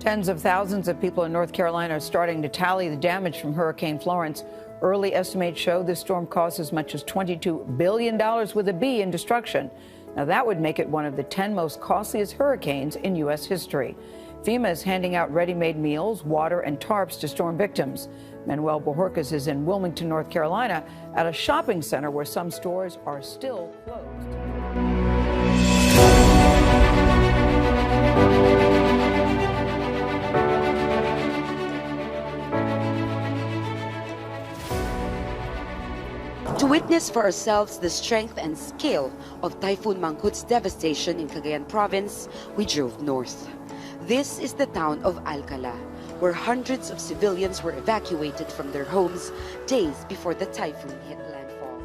Tens of thousands of people in North Carolina are starting to tally the damage from Hurricane Florence. Early estimates show this storm caused as much as $22 billion with a B in destruction. Now, that would make it one of the 10 most costliest hurricanes in U.S. history. FEMA is handing out ready-made meals, water, and tarps to storm victims. Manuel Bojorquez is in Wilmington, North Carolina, at a shopping center where some stores are still closed. To witness for ourselves the strength and scale of Typhoon Mangkhut's devastation in Cagayan province, we drove north. This is the town of Alcala, where hundreds of civilians were evacuated from their homes days before the typhoon hit landfall.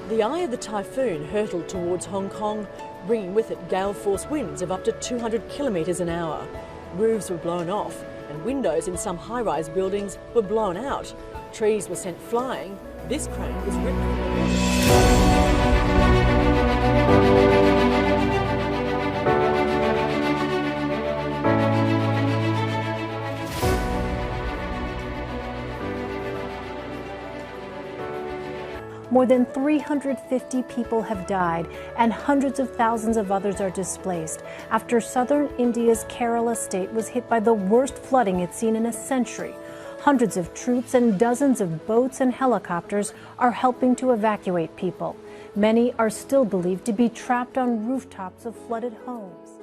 The eye of the typhoon hurtled towards Hong Kong, bringing with it gale-force winds of up to 200 kilometres an hour. Roofs were blown off and windows in some high-rise buildings were blown out. Trees were sent flying. This crane was ripped from the More than 350 people have died and hundreds of thousands of others are displaced after southern India's Kerala state was hit by the worst flooding it's seen in a century. Hundreds of troops and dozens of boats and helicopters are helping to evacuate people. Many are still believed to be trapped on rooftops of flooded homes.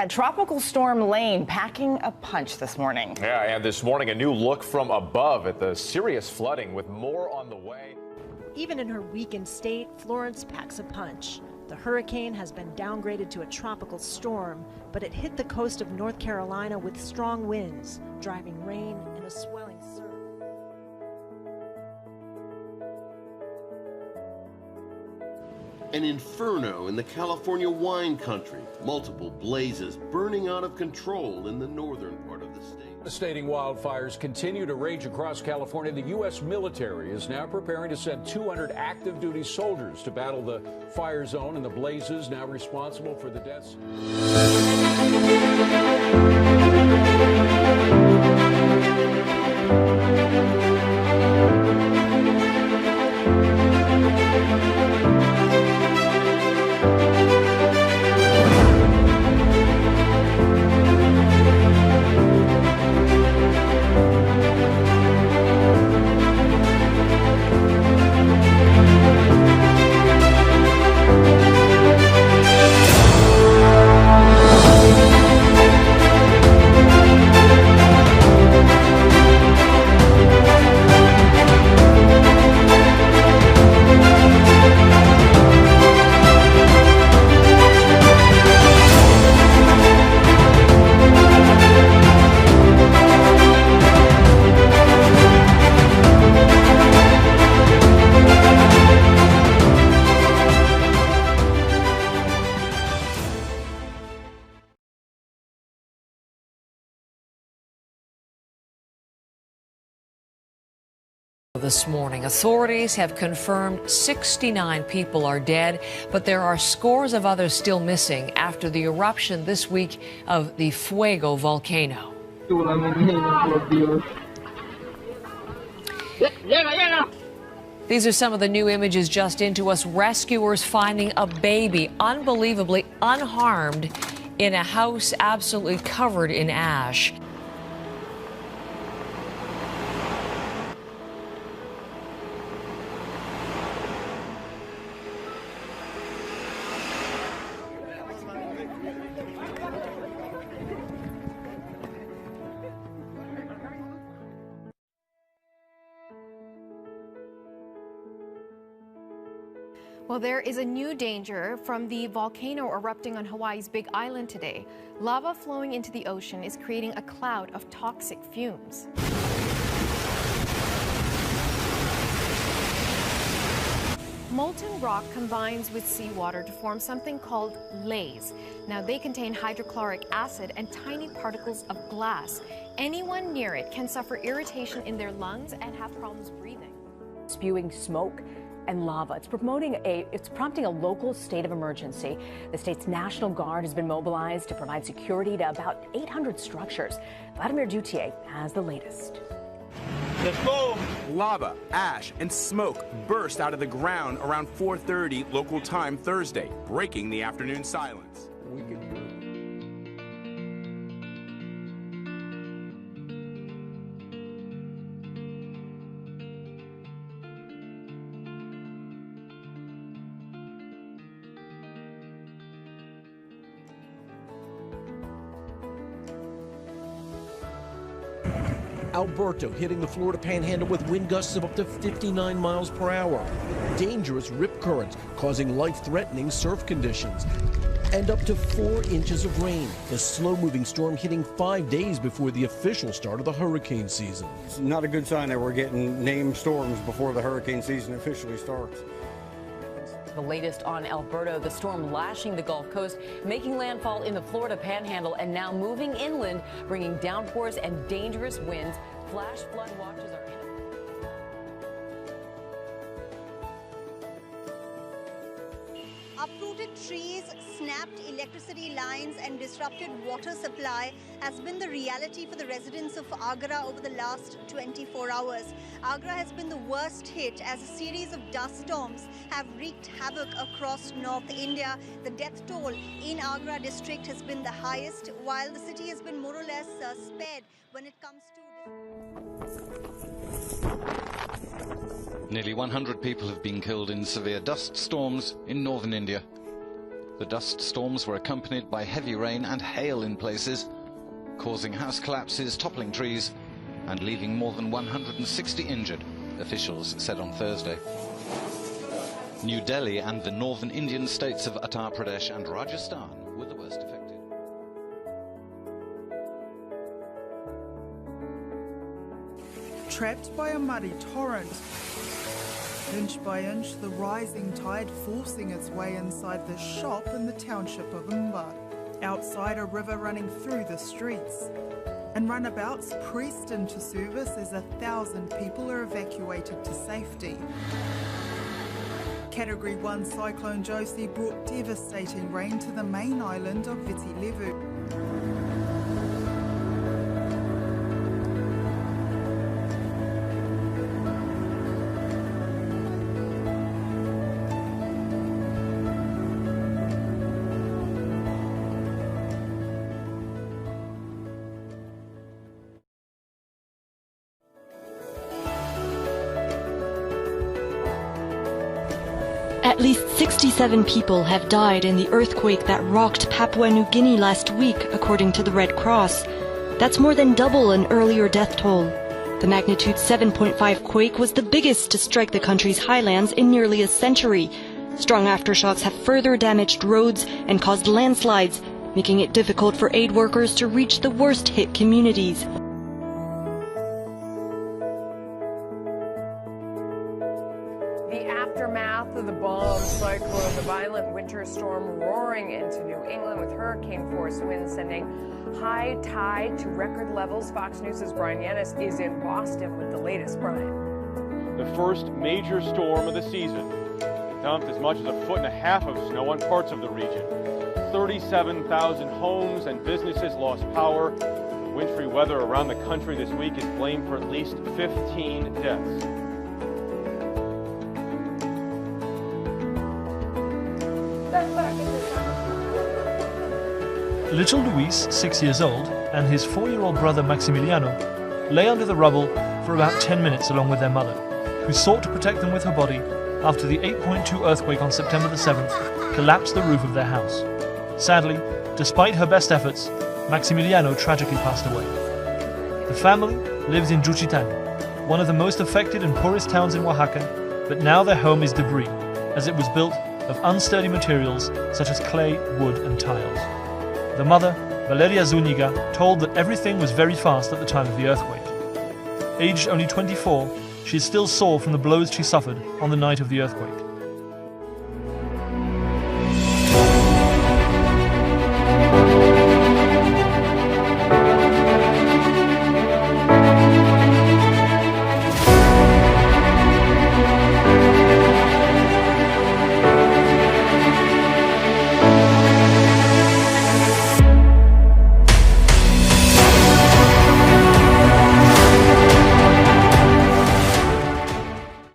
That Tropical Storm Lane packing a punch this morning. Yeah, and this morning a new look from above at the serious flooding with more on the way. Even in her weakened state, Florence packs a punch. The hurricane has been downgraded to a tropical storm, but it hit the coast of North Carolina with strong winds, driving rain and a swelling surf. An inferno in the California wine country. Multiple blazes burning out of control in the northern part of the state. Devastating wildfires continue to rage across California. The U.S. military is now preparing to send 200 active duty soldiers to battle the fire zone and the blazes now responsible for the deaths. This morning, authorities have confirmed 69 people are dead, but there are scores of others still missing after the eruption this week of the Fuego volcano. These are some of the new images just into us. Rescuers finding a baby unbelievably unharmed in a house absolutely covered in ash. Well, there is a new danger from the volcano erupting on Hawaii's Big Island today. Lava flowing into the ocean is creating a cloud of toxic fumes. Molten rock combines with seawater to form something called lays. Now, they contain hydrochloric acid and tiny particles of glass. Anyone near it can suffer irritation in their lungs and have problems breathing. Spewing smoke and lava. It's prompting a local state of emergency. The state's National Guard has been mobilized to provide security to about 800 structures. Vladimir Dutier has the latest. Let's go! Lava, ash, and smoke burst out of the ground around 4:30 local time Thursday, breaking the afternoon silence. We could hear it. Alberto hitting the Florida Panhandle with wind gusts of up to 59 miles per hour. Dangerous rip currents causing life-threatening surf conditions. And up to 4 inches of rain. The slow-moving storm hitting 5 days before the official start of the hurricane season. It's not a good sign that we're getting named storms before the hurricane season officially starts. The latest on Alberto, the storm lashing the Gulf Coast, making landfall in the Florida Panhandle, and now moving inland, bringing downpours and dangerous winds. Flash flood watches are in. Uprooted trees, snapped electricity lines and disrupted water supply has been the reality for the residents of Agra over the last 24 hours. Agra has been the worst hit as a series of dust storms have wreaked havoc across North India. The death toll in Agra district has been the highest, while the city has been more or less spared when it comes to... Nearly 100 people have been killed in severe dust storms in northern India. The dust storms were accompanied by heavy rain and hail in places, causing house collapses, toppling trees, and leaving more than 160 injured, officials said on Thursday. New Delhi and the northern Indian states of Uttar Pradesh and Rajasthan were the worst affected. Trapped by a muddy torrent. Inch by inch, the rising tide forcing its way inside the shop in the township of Umba. Outside, a river running through the streets. And runabouts pressed into service as 1,000 people are evacuated to safety. Category 1 Cyclone Josie brought devastating rain to the main island of Viti Levu. At least 67 people have died in the earthquake that rocked Papua New Guinea last week, according to the Red Cross. That's more than double an earlier death toll. The magnitude 7.5 quake was the biggest to strike the country's highlands in nearly a century. Strong aftershocks have further damaged roads and caused landslides, making it difficult for aid workers to reach the worst-hit communities. Of the bomb cyclone, the violent winter storm roaring into New England with hurricane-force winds sending high tide to record levels. Fox News' Brian Yanis is in Boston with the latest. Brian. The first major storm of the season dumped as much as 1.5 feet of snow on parts of the region. 37,000 homes and businesses lost power. The wintry weather around the country this week is blamed for at least 15 deaths. Little Luis, 6 years old, and his 4-year-old brother Maximiliano lay under the rubble for about 10 minutes along with their mother, who sought to protect them with her body after the 8.2 earthquake on September the 7th collapsed the roof of their house. Sadly, despite her best efforts, Maximiliano tragically passed away. The family lives in Juchitán, one of the most affected and poorest towns in Oaxaca, but now their home is debris, as it was built of unsteady materials such as clay, wood and tiles. The mother, Valeria Zuniga, told that everything was very fast at the time of the earthquake. Aged only 24, she is still sore from the blows she suffered on the night of the earthquake.